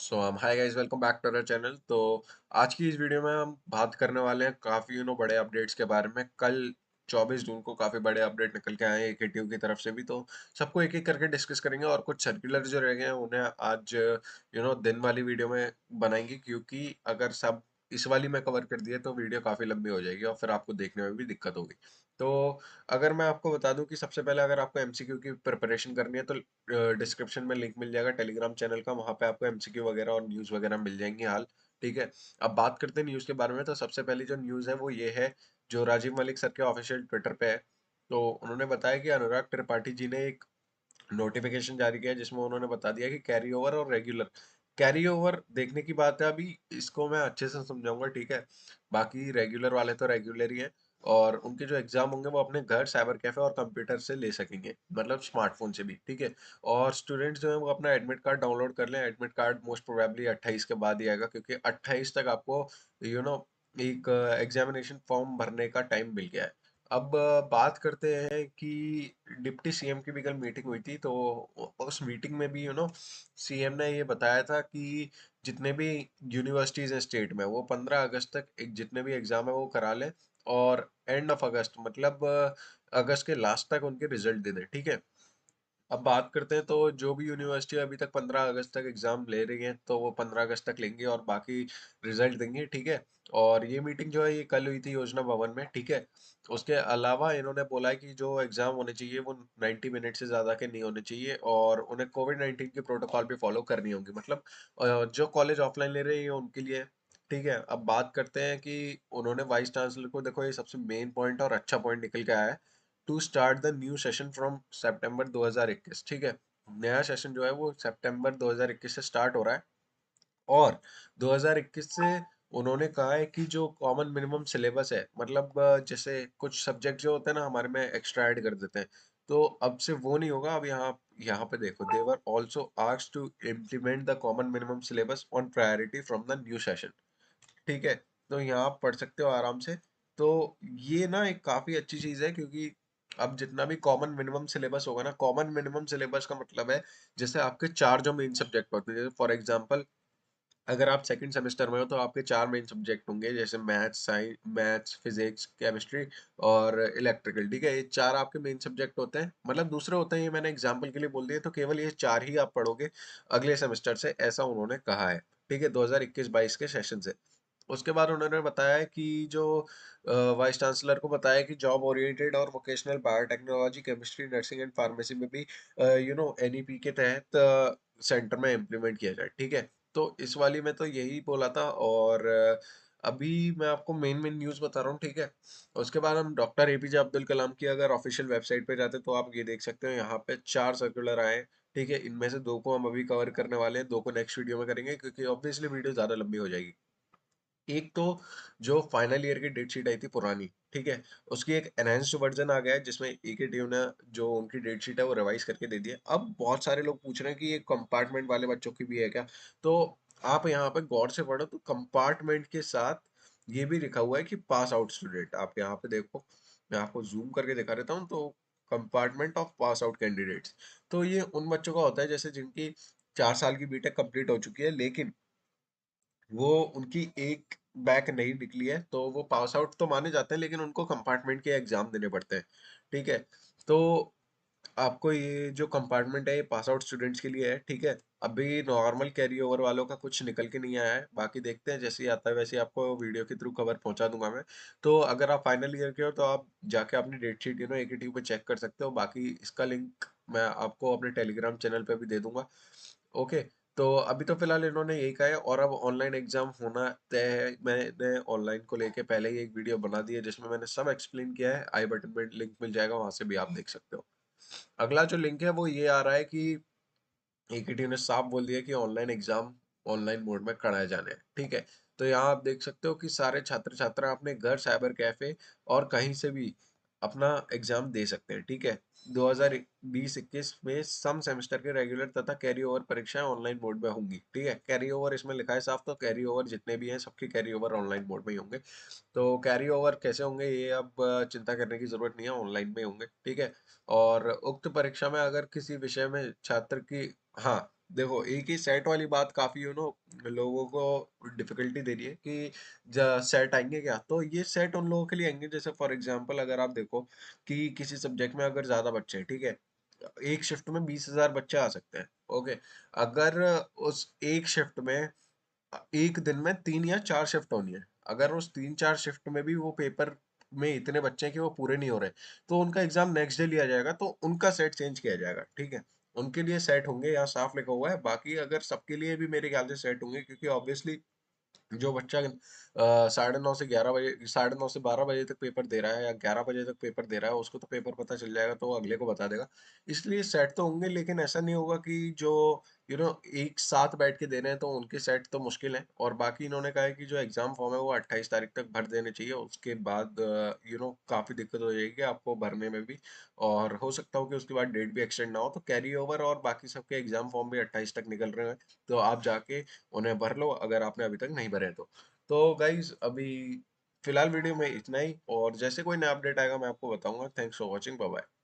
Hi guys, welcome back to our channel. तो आज की इस वीडियो में हम बात करने वाले हैं काफ़ी बड़े अपडेट्स के बारे में। कल 24 जून को काफ़ी बड़े अपडेट निकल के आए हैं एकेटीयू की तरफ से भी, तो सबको एक एक करके डिस्कस करेंगे और कुछ सर्कुलर जो रह गए हैं उन्हें आज दिन वाली वीडियो में बनाएंगे, क्योंकि अगर सब इस वाली में कवर कर दिए तो वीडियो काफ़ी लंबी हो जाएगी और फिर आपको देखने में भी दिक्कत होगी। तो अगर मैं आपको बता दूं कि सबसे पहले अगर आपको एमसीक्यू की प्रिपरेशन करनी है तो डिस्क्रिप्शन में लिंक मिल जाएगा टेलीग्राम चैनल का, वहां पे आपको एमसीक्यू वगैरह और न्यूज़ वगैरह मिल जाएंगी हाल। ठीक है। अब बात करते हैं न्यूज़ के बारे में। तो सबसे पहली जो न्यूज़ है वो ये है, जो राजीव मलिक सर के ऑफिशियल ट्विटर पे है। तो उन्होंने बताया कि अनुराग त्रिपाठी जी ने एक नोटिफिकेशन जारी किया है जिसमें उन्होंने बता दिया कि कैरी ओवर और रेगुलर, कैरी ओवर देखने की बात है, अभी इसको मैं अच्छे से समझाऊंगा। ठीक है। बाकी रेगुलर वाले तो रेगुलर ही हैं, और उनके जो एग्जाम होंगे वो अपने घर, साइबर कैफे और कंप्यूटर से ले सकेंगे, मतलब स्मार्टफोन से भी। ठीक है। और स्टूडेंट्स जो है वो अपना एडमिट कार्ड डाउनलोड कर लें। एडमिट कार्ड मोस्ट प्रोबेबली 28 के बाद ही आएगा, क्योंकि 28 तक आपको यू नो एक एग्जामिनेशन फॉर्म भरने का टाइम मिल गया है। अब बात करते हैं कि डिप्टी सीएम की भी कल मीटिंग हुई थी। तो उस मीटिंग में भी सीएम ने ये बताया था कि जितने भी यूनिवर्सिटीज हैं स्टेट में, वो 15 अगस्त तक एक जितने भी एग्जाम है वो करा लें, और एंड ऑफ अगस्त मतलब अगस्त के लास्ट तक उनके रिजल्ट दे दें। ठीक है। अब बात करते हैं तो जो भी यूनिवर्सिटी अभी तक 15 अगस्त तक एग्जाम ले रही है तो वो 15 अगस्त तक लेंगे और बाकी रिजल्ट देंगे। ठीक है। और ये मीटिंग जो है ये कल हुई थी योजना भवन में। ठीक है। उसके अलावा इन्होंने बोला है कि जो एग्जाम होने चाहिए वो 90 मिनट से ज़्यादा के नहीं होने चाहिए, और उन्हें कोविड 19 के प्रोटोकॉल भी फॉलो करनी होंगी, मतलब जो कॉलेज ऑफलाइन ले रहे हैं ये उनके लिए। ठीक है। अब बात करते हैं कि उन्होंने वाइस चांसलर को, देखो ये सबसे मेन पॉइंट और अच्छा पॉइंट निकल के आया है, to start the new session from सितंबर 2021। ठीक है। नया सेशन जो है वो सितंबर 2021 से स्टार्ट हो रहा है, और 2021 से उन्होंने कहा है कि जो कॉमन मिनिमम सिलेबस है, मतलब जैसे कुछ सब्जेक्ट जो होते हैं ना हमारे में एक्स्ट्रा ऐड कर देते हैं, तो अब से वो नहीं होगा। अब यहाँ यहाँ पे देखो, they were also asked to implement the common minimum syllabus on priority from the new session. ठीक है। तो यहाँ आप पढ़ सकते हो आराम से। तो ये ना एक काफी अच्छी चीज है, क्योंकि अब जितना भी कॉमन मिनिमम सिलेबस होगा ना, कॉमन मिनिमम सिलेबस का मतलब है जैसे आपके चार जो मेन सब्जेक्ट होते हैं, जैसे फॉर एग्जांपल अगर आप सेकंड सेमेस्टर में हो तो आपके चार मेन सब्जेक्ट होंगे, जैसे maths, science, maths, physics, chemistry और इलेक्ट्रिकल। ठीक है। ये चार आपके मेन सब्जेक्ट होते हैं, मतलब दूसरे होते हैं, ये मैंने एग्जांपल के लिए बोल दिया, तो केवल ये चार ही आप पढ़ोगे अगले सेमेस्टर से, ऐसा उन्होंने कहा है। ठीक है। 2021-22 के सेशन से। उसके बाद उन्होंने बताया कि जो वाइस चांसलर को बताया कि जॉब ओरिएंटेड और vocational biotechnology, chemistry, nursing and pharmacy में भी एनईपी के तहत सेंटर में इम्प्लीमेंट किया जाए। ठीक है। तो इस वाली में तो यही बोला था, और अभी मैं आपको मेन मेन न्यूज़ बता रहा हूँ। ठीक है। उसके बाद हम डॉक्टर एपीजे अब्दुल कलाम की अगर ऑफिशियल वेबसाइट पे जाते तो आप ये देख सकते हो, यहाँ पे चार सर्कुलर आए हैं। ठीक है। इनमें से दो को हम अभी कवर करने वाले हैं, दो को नेक्स्ट वीडियो में करेंगे, क्योंकि ऑब्वियसली वीडियो ज़्यादा लंबी हो जाएगी। एक तो जो फाइनल ईयर की डेट शीट आई थी पुरानी, ठीक है, उसकी एक एनहेंस्ड वर्जन आ गया है जिसमें एकेटीयू ने जो उनकी डेट शीट है वो रिवाइज करके दे दी है। अब बहुत सारे लोग पूछ रहे हैं कि ये कंपार्टमेंट वाले बच्चों की भी है क्या। तो आप यहाँ पे गौर से पढ़ो तो कंपार्टमेंट के साथ ये भी लिखा हुआ है कि पास आउट स्टूडेंट। आप यहाँ पे देखो, मैं आपको जूम करके दिखा देता हूँ। तो compartment of pass out candidates, तो ये उन बच्चों का होता है जैसे जिनकी 4 साल की बीटेक कंप्लीट हो चुकी है, लेकिन वो उनकी एक बैक नहीं निकली है, तो वो पास आउट तो माने जाते हैं, लेकिन उनको कंपार्टमेंट के एग्जाम देने पड़ते हैं। ठीक है। तो आपको ये जो कंपार्टमेंट है ये पास आउट स्टूडेंट्स के लिए है। ठीक है। अभी नॉर्मल कैरी ओवर वालों का कुछ निकल के नहीं आया है, बाकी देखते हैं जैसे ही आता है वैसे ही आपको वीडियो के थ्रू खबर पहुंचा दूंगा मैं। तो अगर आप फाइनल ईयर के हो तो आप जाके अपनी डेट शीट एकेटीयू पे चेक कर सकते हो। बाकी इसका लिंक मैं आपको अपने टेलीग्राम चैनल पे भी दे दूंगा। ओके। तो अभी तो फिलहाल इन्होंने यही कहा है, और अब ऑनलाइन एग्जाम होना तय है। मैंने ऑनलाइन को लेके पहले ही एक वीडियो बना दी है जिसमें मैंने सब एक्सप्लेन किया है, आई बटन में लिंक मिल जाएगा, वहां से भी आप देख सकते हो। अगला जो लिंक है वो ये आ रहा है कि एकेटी ने साफ बोल दिया कि ऑनलाइन एग्जाम ऑनलाइन मोड में कराए जाने हैं। ठीक है। तो यहाँ आप देख सकते हो कि सारे छात्र छात्रा अपने घर, साइबर कैफे और कहीं से भी अपना एग्जाम दे सकते हैं। ठीक है। 2020-21 में सम सेमेस्टर के रेगुलर तथा कैरी ओवर परीक्षाएं ऑनलाइन मोड में होंगी। ठीक है। कैरी ओवर इसमें लिखा है साफ, तो कैरी ओवर जितने भी हैं सबके कैरी ओवर ऑनलाइन मोड में ही होंगे। तो कैरी ओवर कैसे होंगे ये अब चिंता करने की जरूरत नहीं है, ऑनलाइन में होंगे। ठीक है। और उक्त परीक्षा में अगर किसी विषय में छात्र की, हाँ, देखो, एक ही सेट वाली बात काफ़ी लोगों को डिफ़िकल्टी दे रही है कि ज सेट आएँगे क्या? तो ये सेट उन लोगों के लिए आएँगे जैसे फॉर एग्ज़ाम्पल अगर आप देखो कि किसी सब्जेक्ट में अगर ज़्यादा बच्चे हैं, ठीक है? एक शिफ्ट में 20,000 बच्चे आ सकते हैं, ओके? अगर उस एक शिफ्ट में 1 दिन में 3 या 4 शिफ्ट होनी है। अगर उस 3-4 शिफ्ट में भी वो पेपर में इतने बच्चे हैं कि वो पूरे नहीं हो रहे, तो उनका एग्ज़ाम नेक्स्ट डे लिया जाएगा, तो उनका सेट चेंज किया जाएगा, ठीक है? उनके लिए सेट होंगे, यहाँ साफ लिखा हुआ है, बाकी अगर सबके लिए भी मेरे ख्याल से सेट होंगे क्योंकि ऑब्वियसली जो बच्चा साढ़े 9 से 11 बजे, साढ़े 9 से 12 बजे तक पेपर दे रहा है या 11 बजे तक पेपर दे रहा है, उसको तो पेपर पता चल जाएगा तो वो अगले को बता देगा। इसलिए सेट तो होंगे लेकिन ऐसा नहीं होगा कि जो एक साथ बैठ के दे रहे हैं तो उनके सेट तो मुश्किल है। और बाकी इन्होंने कहा है कि जो एग्ज़ाम फॉर्म है वो 28 तारीख तक भर देने चाहिए। उसके बाद काफ़ी दिक्कत हो जाएगी आपको भरने में भी, और हो सकता हो कि उसके बाद डेट भी एक्सटेंड ना हो। तो कैरी ओवर और बाकी सबके एग्ज़ाम फॉर्म भी 28 तक निकल रहे हैं। तो आप जाके उन्हें भर लो अगर आपने अभी तक नहीं भरे हैं तो। तो गाइज़ अभी फ़िलहाल वीडियो में इतना ही, और जैसे कोई नया अपडेट आएगा मैं आपको बताऊँगा। Thanks for watching, bye bye.